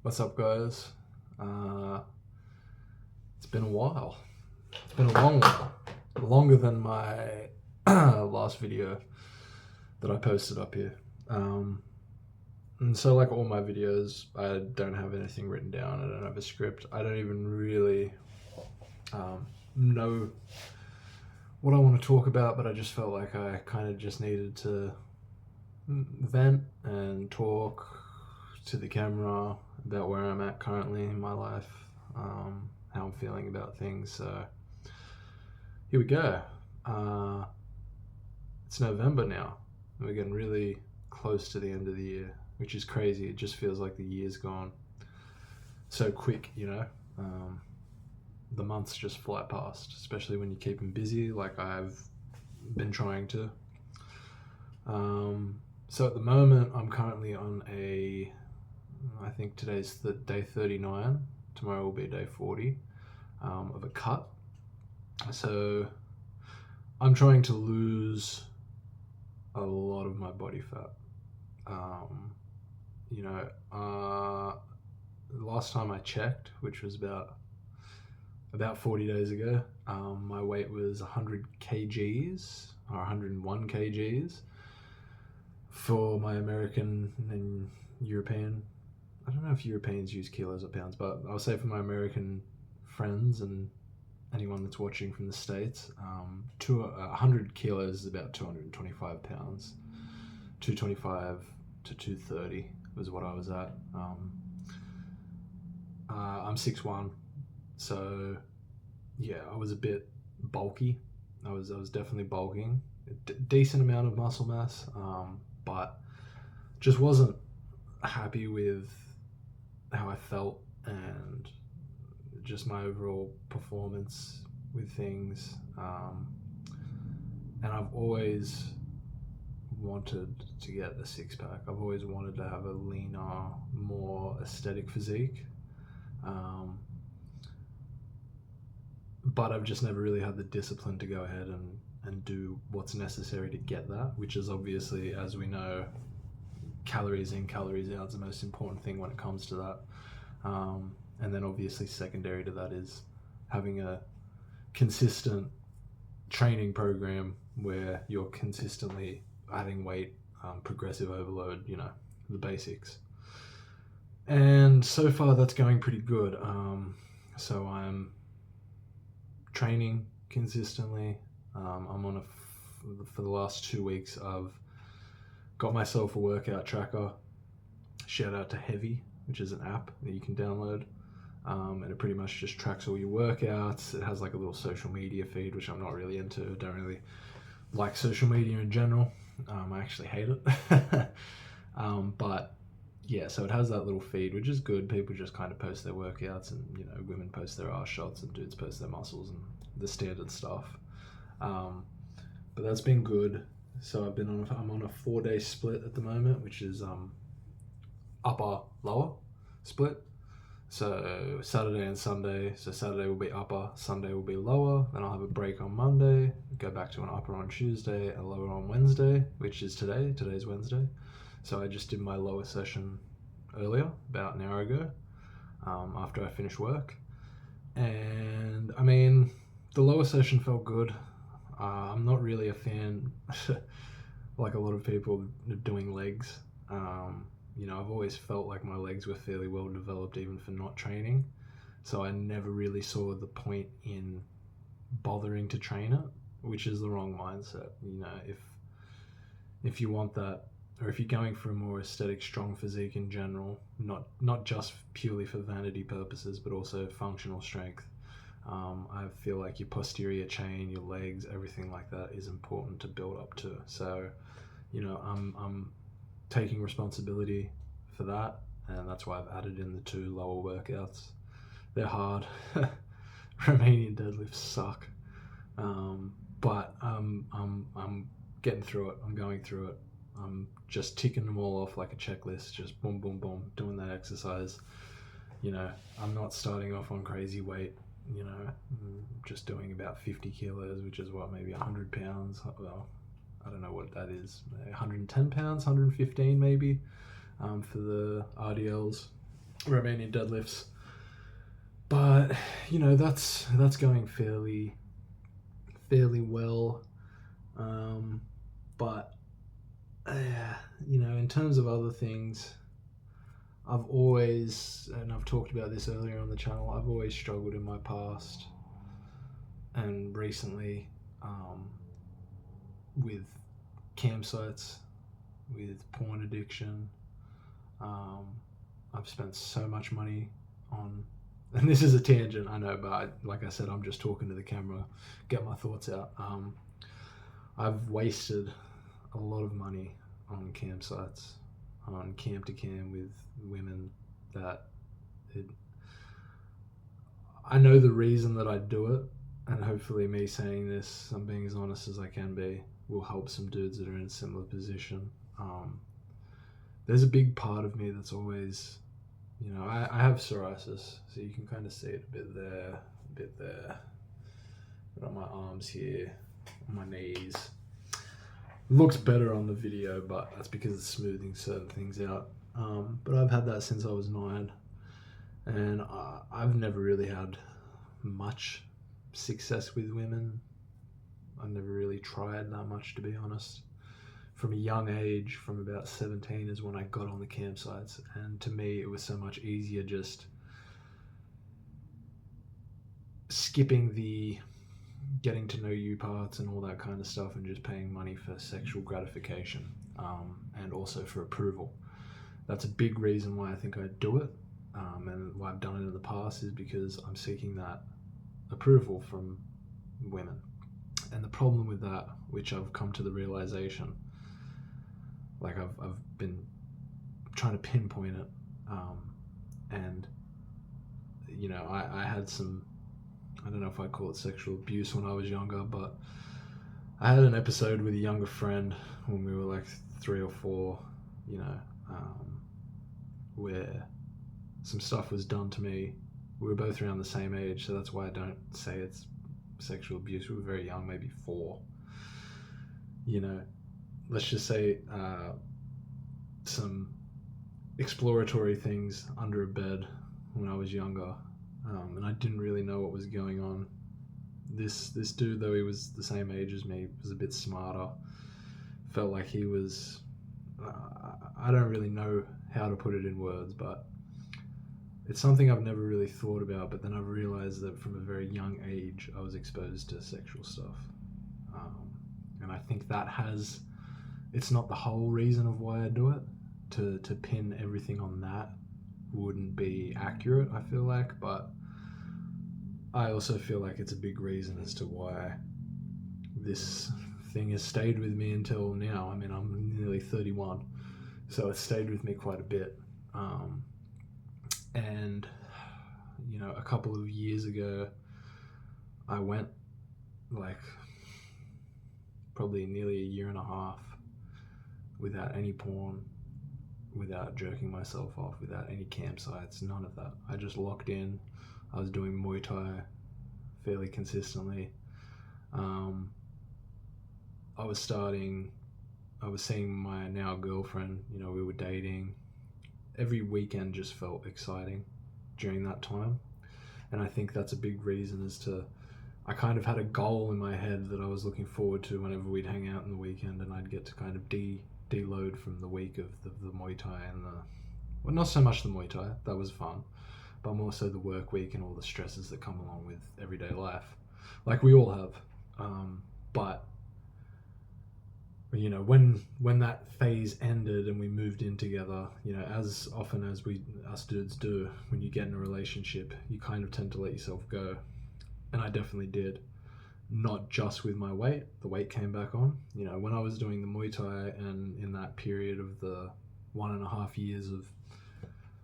What's up, guys? It's been a while. It's been a long while. Longer than my last video that I posted up here. And so, like all my videos, I don't have anything written down. I don't have a script. I don't even really know what I want to talk about, but I just felt like I kind of just needed to vent and talk to the camera about where I'm at currently in my life, how I'm feeling about things. So here we go. It's November now. And we're getting really close to the end of the year, which is crazy. It just feels like the year's gone so quick, you know. The months just fly past, especially when you keep them busy, like I've been trying to. So at the moment, I'm currently on I think today's day 39. Tomorrow will be day 40 of a cut. So I'm trying to lose a lot of my body fat. Last time I checked, which was about 40 days ago, my weight was 100 kgs or 101 kgs for my American and European. I don't know if Europeans use kilos or pounds, but I'll say for my American friends and anyone that's watching from the States, 100 kilos is about 225 pounds. 225 to 230 was what I was at. I'm 6'1", so yeah, I was a bit bulky. I was definitely bulking. Decent amount of muscle mass, but just wasn't happy with how I felt and just my overall performance with things. And I've always wanted to get a six-pack. I've always wanted to have a leaner, more aesthetic physique. But I've just never really had the discipline to go ahead and do what's necessary to get that, which is obviously, as we know, calories in, calories out is the most important thing when it comes to that. And then obviously secondary to that is having a consistent training program where you're consistently adding weight, progressive overload, the basics. And so far that's going pretty good. So I'm training consistently. I'm for the last 2 weeks, I've got myself a workout tracker. Shout out to Heavy, which is an app that you can download. And it pretty much just tracks all your workouts. It has like a little social media feed, which I'm not really into. I don't really like social media in general. I actually hate it. But yeah, so it has that little feed, which is good. People just kind of post their workouts, and women post their ass shots, and dudes post their muscles and the standard stuff. But that's been good. So I'm on a 4-day split at the moment, which is upper lower split. So Saturday and Sunday. So Saturday will be upper, Sunday will be lower. Then I'll have a break on Monday, go back to an upper on Tuesday, and a lower on Wednesday, which is today. Today's Wednesday. So I just did my lower session earlier, about an hour ago, after I finished work. And I mean, the lower session felt good. I'm not really a fan, like a lot of people, doing legs. I've always felt like my legs were fairly well developed even for not training. So I never really saw the point in bothering to train it, which is the wrong mindset. If you want that, or if you're going for a more aesthetic, strong physique in general, not just purely for vanity purposes, but also functional strength, I feel like your posterior chain, your legs, everything like that is important to build up to. So, I'm taking responsibility for that, and that's why I've added in the 2 lower workouts. They're hard. Romanian deadlifts suck, but I'm getting through it. I'm going through it. I'm just ticking them all off like a checklist, just boom, boom, boom, doing that exercise. I'm not starting off on crazy weight. Just doing about 50 kilos, which is maybe 100 pounds. Well, I don't know what that is. 110 pounds, 115 maybe, for the RDLs. Romanian deadlifts. But that's going fairly well. But in terms of other things, I've always, and I've talked about this earlier on the channel, I've always struggled in my past and recently with campsites, with porn addiction. I've spent so much money on, and this is a tangent, I know, but like I said, I'm just talking to the camera, get my thoughts out. I've wasted a lot of money on campsites, on camp to cam with women that I know the reason that I do it, and hopefully me saying this, I'm being as honest as I can be, will help some dudes that are in a similar position. There's a big part of me that's always, I have psoriasis, so you can kind of see it a bit there, but on my arms here, on my knees. It looks better on the video, but that's because it's smoothing certain things out. But I've had that since I was 9, and I've never really had much success with women. I've never really tried that much, to be honest. From a young age, from about 17 is when I got on the campsites, and to me it was so much easier just skipping the getting to know you parts and all that kind of stuff and just paying money for sexual gratification, and also for approval. That's a big reason why I think I do it, and why I've done it in the past, is because I'm seeking that approval from women. And the problem with that, which I've come to the realization, like I've been trying to pinpoint it, and I had some, I don't know if I call it sexual abuse when I was younger, but I had an episode with a younger friend when we were like 3 or 4, where some stuff was done to me. We were both around the same age, so that's why I don't say it's sexual abuse. We were very young, maybe 4. Let's just say some exploratory things under a bed when I was younger, and I didn't really know what was going on. This dude, though he was the same age as me, was a bit smarter. Felt like he was, I don't really know how to put it in words, but it's something I've never really thought about. But then I've realized that from a very young age I was exposed to sexual stuff, and I think that it's not the whole reason of why I do it. To pin everything on that wouldn't be accurate, I feel like, but I also feel like it's a big reason as to why this thing has stayed with me until now. I mean, I'm nearly 31, so it's stayed with me quite a bit. And a couple of years ago, I went like probably nearly a year and a half without any porn, without jerking myself off, without any campsites, none of that. I just locked in. I was doing Muay Thai fairly consistently. I was seeing my now girlfriend, we were dating. Every weekend just felt exciting during that time. And I think that's a big reason as to, I kind of had a goal in my head that I was looking forward to whenever we'd hang out in the weekend, and I'd get to kind of deload from the week of the Muay Thai and well, not so much the Muay Thai, that was fun, but more so the work week and all the stresses that come along with everyday life, like we all have. But when that phase ended and we moved in together, as often as us dudes do, when you get in a relationship, you kind of tend to let yourself go, and I definitely did. Not just with my weight, the weight came back on. When I was doing the Muay Thai, and in that period of the 1.5 years of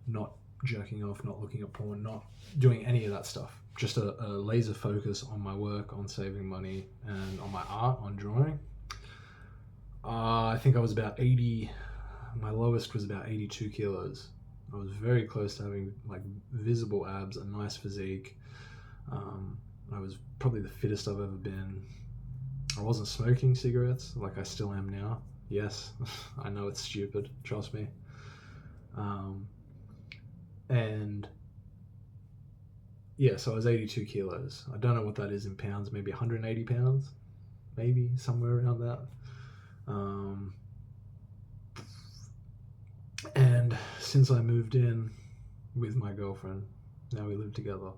not jerking off, not looking at porn, not doing any of that stuff, just a laser focus on my work, on saving money, and on my art, on drawing. I think I was about 80, my lowest was about 82 kilos. I was very close to having like visible abs, a nice physique. I was probably the fittest I've ever been. I wasn't smoking cigarettes like I still am now. Yes, I know it's stupid, trust me. And yeah, so I was 82 kilos. I don't know what that is in pounds, maybe 180 pounds, maybe somewhere around that. And since I moved in with my girlfriend, now we live together,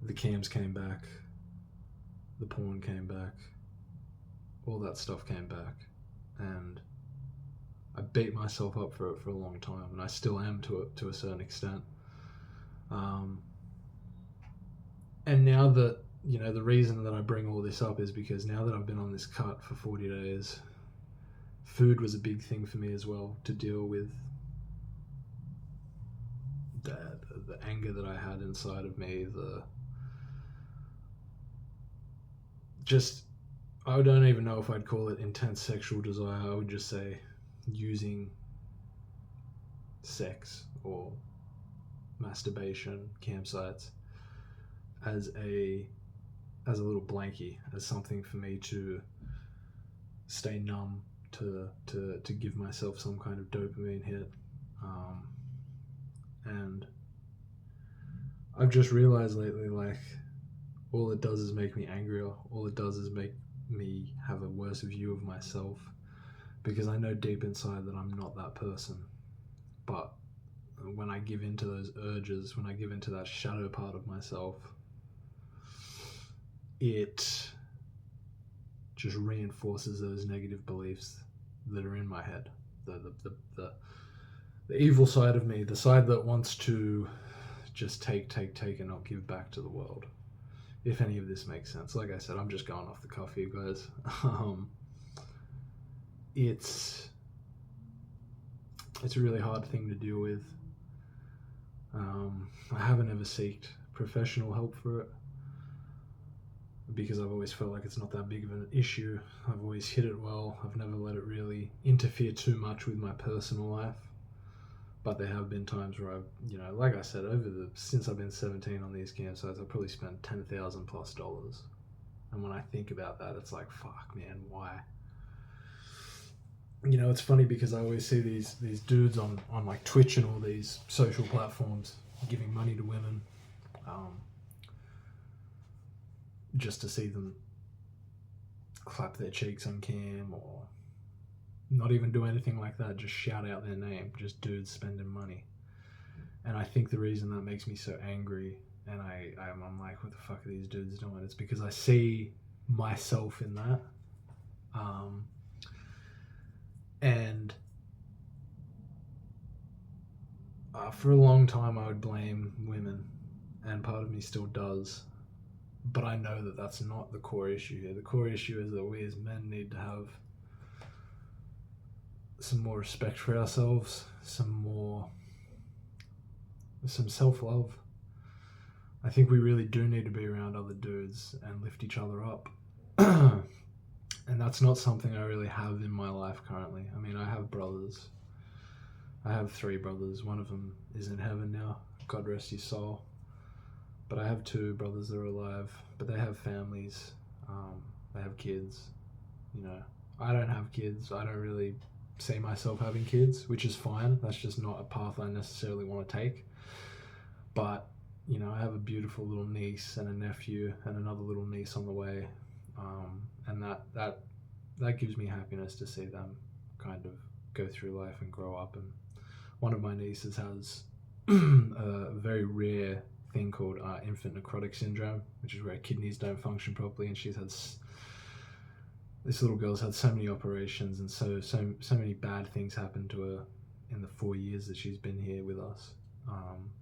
the cams came back, the porn came back, all that stuff came back, and I beat myself up for it for a long time, and I still am to a certain extent. And now that, the reason that I bring all this up is because now that I've been on this cut for 40 days, food was a big thing for me as well, to deal with the anger that I had inside of me, I don't even know if I'd call it intense sexual desire. I would just say using sex or masturbation, campsites, as a little blankie, as something for me to stay numb, to give myself some kind of dopamine hit. And I've just realized lately, like, all it does is make me angrier. All it does is make me have a worse view of myself, because I know deep inside that I'm not that person. But when I give into those urges, when I give into that shadow part of myself, it just reinforces those negative beliefs that are in my head. The evil side of me, the side that wants to just take and not give back to the world. If any of this makes sense. Like I said, I'm just going off the cuff here, guys. It's a really hard thing to deal with. I haven't ever sought professional help for it, because I've always felt like it's not that big of an issue. I've always hid it well. I've never let it really interfere too much with my personal life. But there have been times where I've, like I said, since I've been 17 on these campsites, I've probably spent $10,000+. And when I think about that, it's like, fuck, man, why? It's funny because I always see these dudes on like Twitch and all these social platforms giving money to women, just to see them clap their cheeks on cam, or not even do anything like that, just shout out their name, just dudes spending money. And I think the reason that makes me so angry, and I'm like, what the fuck are these dudes doing? It's because I see myself in that. And for a long time I would blame women, and part of me still does. But I know that that's not the core issue here. The core issue is that we as men need to have some more respect for ourselves, some self-love. I think we really do need to be around other dudes and lift each other up. And that's not something I really have in my life currently. I mean, I have brothers. I have 3 brothers. One of them is in heaven now. God rest his soul. But I have 2 brothers that are alive, but they have families. They have kids. I don't have kids. I don't really see myself having kids, which is fine. That's just not a path I necessarily want to take. But, I have a beautiful little niece and a nephew and another little niece on the way. And that gives me happiness to see them kind of go through life and grow up. And one of my nieces has a very rare thing called infant necrotic syndrome, which is where kidneys don't function properly, and this little girl's had so many operations, and so many bad things happen to her in the 4 years that she's been here with us.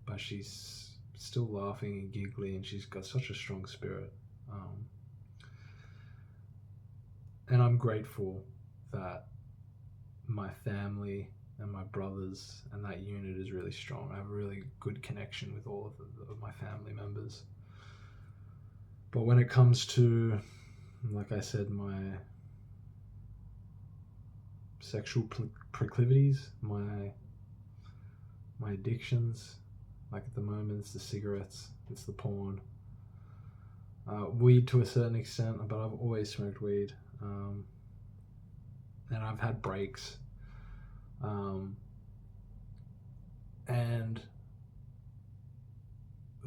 But she's still laughing and giggly, and she's got such a strong spirit. And I'm grateful that my family and my brothers and that unit is really strong. I have a really good connection with all of my family members. But when it comes to, like I said, my sexual proclivities, my addictions, like at the moment it's the cigarettes, it's the porn, weed to a certain extent, but I've always smoked weed, and I've had breaks, And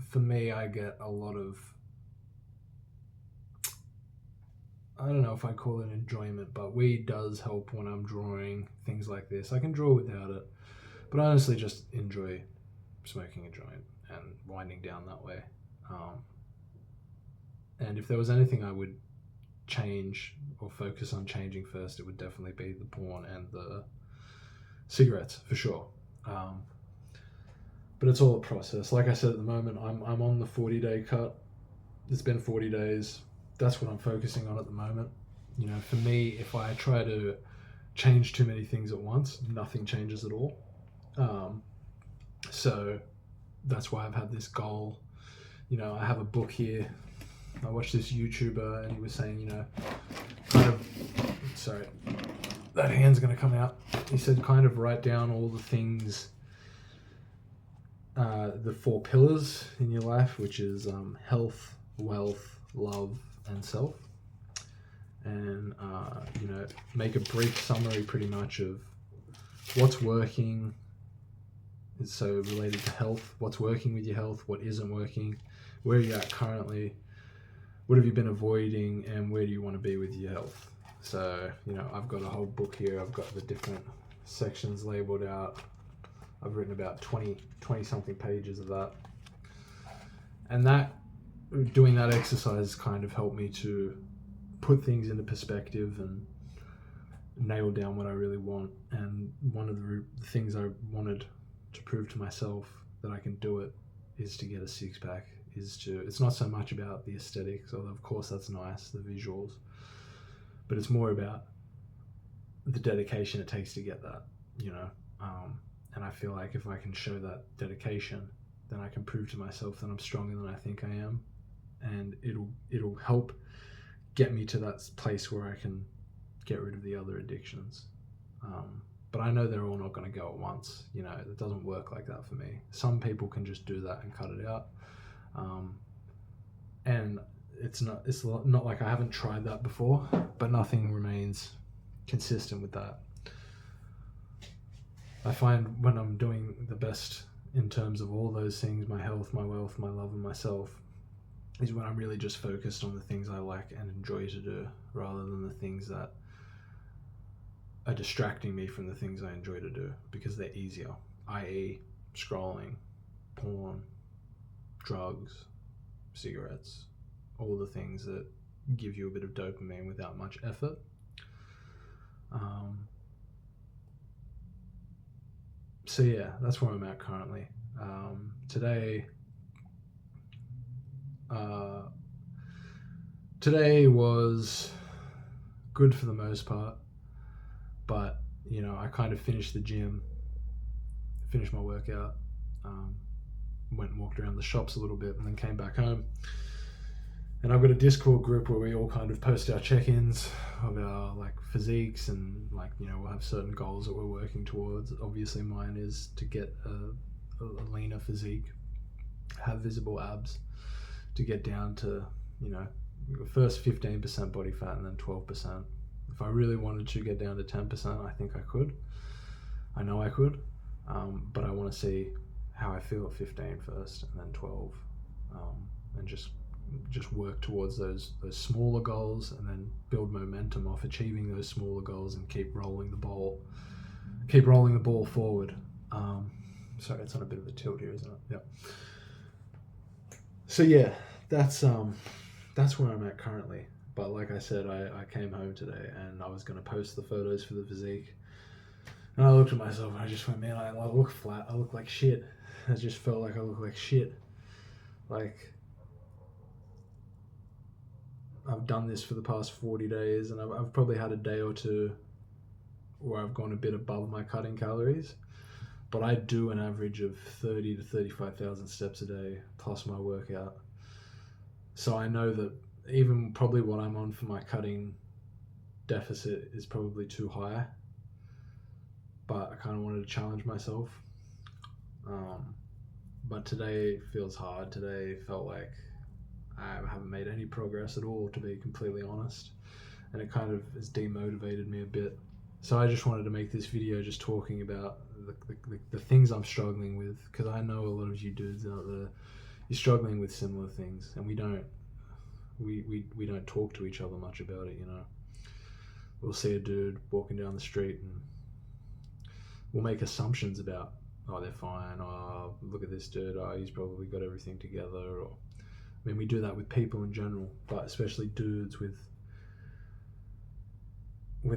for me, I get a lot of, I don't know if I call it enjoyment, but weed does help when I'm drawing things like this. I can draw without it, but I honestly just enjoy smoking a joint and winding down that way. And if there was anything I would change or focus on changing first, it would definitely be the porn and the cigarettes, for sure. But it's all a process. Like I said, at the moment, I'm on the 40-day cut. It's been 40 days. That's what I'm focusing on at the moment. You know, for me, if I try to change too many things at once, nothing changes at all. So that's why I've had this goal. You know, I have a book here. I watched this YouTuber and he was saying, you know, kind of, sorry, that hand's going to come out. He said kind of write down all the things, the 4 pillars in your life, which is health, wealth, love, and self. And, you know, make a brief summary pretty much of what's working. So related to health, what's working with your health, what isn't working, where are you at currently, what have you been avoiding, and where do you want to be with your health. So, you know, I've got a whole book here. I've got the different sections labeled out. I've written about 20 something pages of that. And that, doing that exercise kind of helped me to put things into perspective and nail down what I really want. And one of the things I wanted to prove to myself that I can do it is to get a 6-pack. It's not so much about the aesthetics, although of course that's nice, the visuals, but it's more about the dedication it takes to get that, you know. And I feel like if I can show that dedication, then I can prove to myself that I'm stronger than I think I am, and it'll help get me to that place where I can get rid of the other addictions. But I know they're all not going to go at once. You know, it doesn't work like that for me. Some people can just do that and cut it out. And it's not like I haven't tried that before, but nothing remains consistent with that. I find when I'm doing the best in terms of all those things, my health, my wealth, my love, and myself, is when I'm really just focused on the things I like and enjoy to do, rather than the things that are distracting me from the things I enjoy to do, because they're easier, i.e. scrolling, porn, drugs, cigarettes, all the things that give you a bit of dopamine without much effort. So yeah, that's where I'm at currently. Today was good for the most part, but you know, I kind of finished the gym, finished my workout, went and walked around the shops a little bit, and then came back home. And I've got a Discord group where we all kind of post our check-ins of our like physiques, and like, you know, we'll have certain goals that we're working towards. Obviously mine is to get a leaner physique, have visible abs, to get down to, you know, first 15% body fat and then 12%. If I really wanted to get down to 10%, I think I could. I know I could, but I want to see how I feel at 15 first, and then 12, and just work towards those smaller goals, and then build momentum off achieving those smaller goals, and keep rolling the ball forward. Sorry, it's on a bit of a tilt here, isn't it? Yep. So yeah, that's where I'm at currently. But like I said, I came home today and I was going to post the photos for the physique, and I looked at myself and I just went, man, I look flat. I look like shit. I just felt like I look like shit. Like, I've done this for the past 40 days, and I've probably had a day or two where I've gone a bit above my cutting calories, but I do an average of 30 to 35,000 steps a day plus my workout. So I know that even probably what I'm on for my cutting deficit is probably too high, but I kind of wanted to challenge myself. But today feels hard. Today felt like I haven't made any progress at all, to be completely honest, and it kind of has demotivated me a bit. So I just wanted to make this video just talking about the things I'm struggling with, because I know a lot of you dudes out there, you're struggling with similar things, and we don't talk to each other much about it. We'll see a dude walking down the street and we'll make assumptions about, oh, they're fine, oh, look at this dude, oh, he's probably got everything together. Or I mean, we do that with people in general, but especially dudes with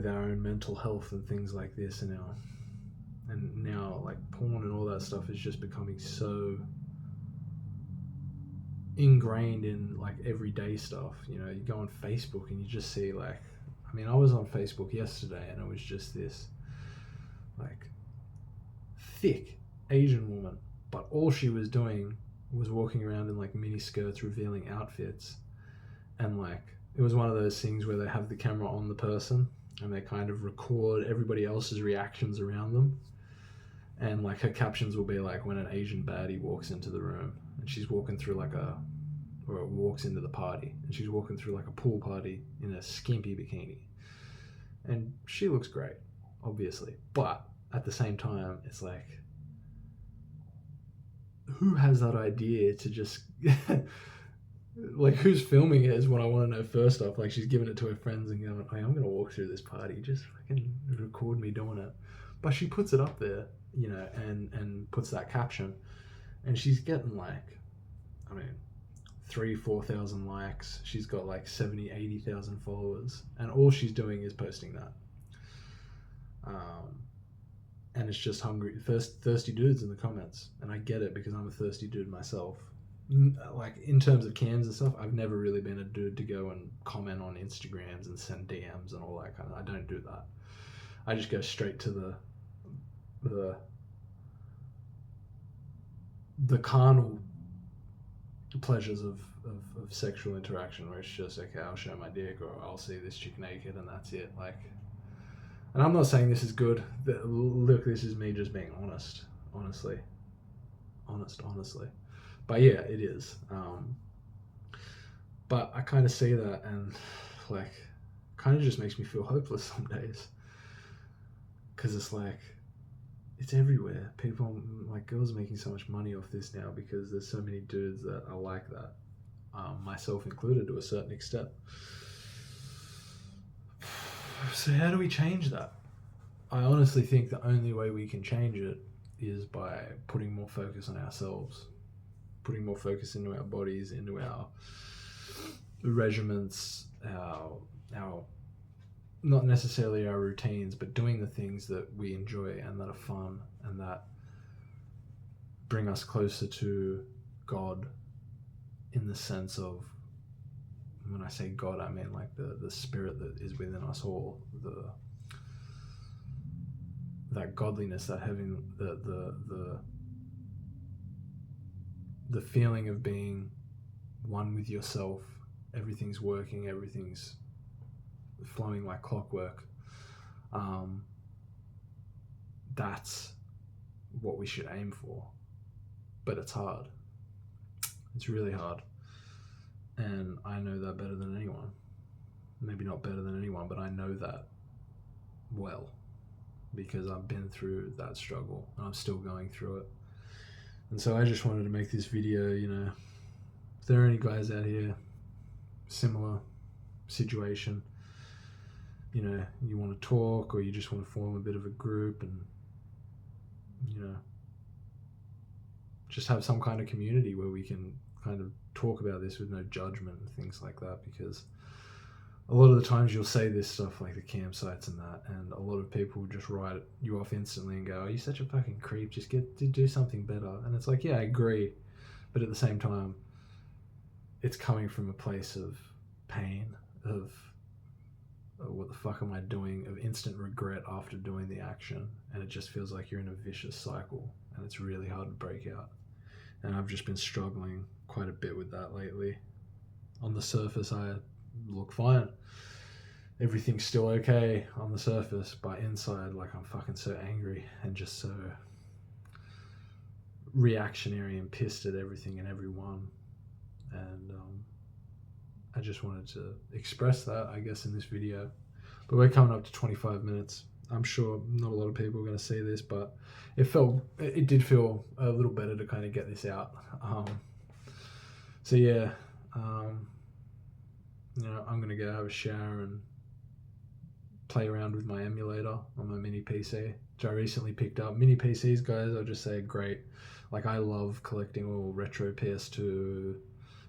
our own mental health and things like this. And now like porn and all that stuff is just becoming so ingrained in like everyday stuff. You go on Facebook and you just see, like, I mean, I was on Facebook yesterday and it was just this like thick Asian woman, but all she was doing was walking around in like mini skirts revealing outfits, and like it was one of those things where they have the camera on the person and they kind of record everybody else's reactions around them, and like her captions will be like, when an Asian baddie walks into the room and she's walking through or walks into the party and she's walking through like a pool party in a skimpy bikini, and she looks great, obviously, but at the same time it's like, who has that idea to just like, who's filming it is what I want to know first off. Like, she's giving it to her friends and going, hey, I'm going to walk through this party, just fucking record me doing it. But she puts it up there, and puts that caption, and she's getting like, I mean, 3,000-4,000 likes. She's got like 70,000-80,000 followers, and all she's doing is posting that. And it's just thirsty dudes in the comments, and I get it because I'm a thirsty dude myself. Like, in terms of cams and stuff, I've never really been a dude to go and comment on Instagrams and send DMs and all that kind of. I don't do that. I just go straight to the carnal pleasures of sexual interaction, where it's just, okay, I'll show my dick, or I'll see this chick naked, and that's it. Like, and I'm not saying this is good. Look, this is me just being honest, honestly. But yeah, it is. But I kind of see that, and like, kind of just makes me feel hopeless some days, because it's like, it's everywhere. People, like, girls are making so much money off this now because there's so many dudes that are like that, myself included to a certain extent. So how do we change that? I honestly think the only way we can change it is by putting more focus on ourselves, putting more focus into our bodies, into our regiments, our not necessarily our routines, but doing the things that we enjoy and that are fun and that bring us closer to God, in the sense of, when I say God, I mean like the spirit that is within us all, that godliness, that having the feeling of being one with yourself. Everything's working, everything's flowing like clockwork. That's what we should aim for, but it's hard. It's really hard. And I know that better than anyone. Maybe not better than anyone, but I know that well, because I've been through that struggle and I'm still going through it. And so I just wanted to make this video, if there are any guys out here, similar situation, you want to talk, or you just want to form a bit of a group and, just have some kind of community where we can kind of talk about this with no judgment and things like that, because a lot of the times you'll say this stuff like the campsites and that, and a lot of people will just write you off instantly and go, oh, you're such a fucking creep, just get to do something better. And it's like, yeah, I agree, but at the same time, it's coming from a place of pain, of what the fuck am I doing, of instant regret after doing the action, and it just feels like you're in a vicious cycle, and it's really hard to break out. And I've just been struggling quite a bit with that lately. On the surface, I look fine. Everything's still okay on the surface, but inside, like, I'm fucking so angry and just so reactionary and pissed at everything and everyone. And I just wanted to express that, I guess, in this video. But we're coming up to 25 minutes. I'm sure not a lot of people are going to see this, but it did feel a little better to kind of get this out. So yeah, I'm going to go have a shower and play around with my emulator on my mini PC, which I recently picked up. Mini PCs, guys, I'll just say great. Like, I love collecting all retro PS2,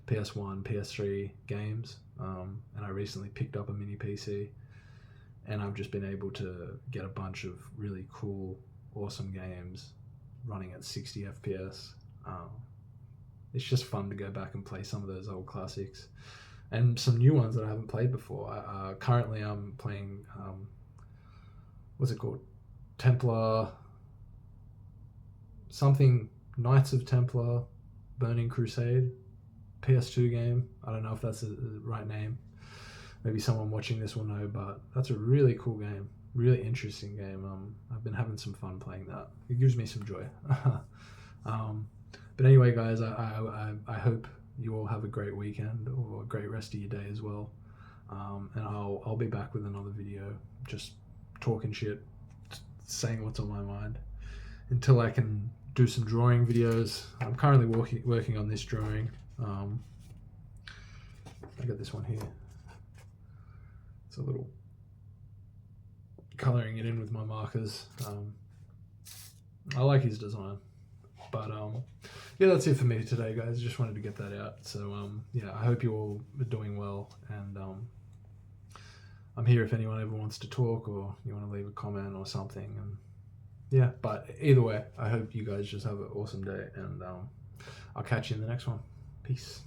PS1, PS3 games, and I recently picked up a mini PC, and I've just been able to get a bunch of really cool, awesome games running at 60 FPS. It's just fun to go back and play some of those old classics and some new ones that I haven't played before. Currently I'm playing, what's it called? Templar, something, Knights of Templar, Burning Crusade, PS2 game. I don't know if that's the right name. Maybe someone watching this will know, but that's a really cool game, really interesting game. I've been having some fun playing that. It gives me some joy. But anyway, guys, I hope you all have a great weekend or a great rest of your day as well. And I'll be back with another video, just talking shit, saying what's on my mind, until I can do some drawing videos. I'm currently working on this drawing. I got this one here. It's a little colouring it in with my markers. I like his design. But yeah, that's it for me today, guys. Just wanted to get that out. So yeah, I hope you all are doing well, and I'm here if anyone ever wants to talk or you want to leave a comment or something. And yeah, but either way, I hope you guys just have an awesome day, and I'll catch you in the next one. Peace.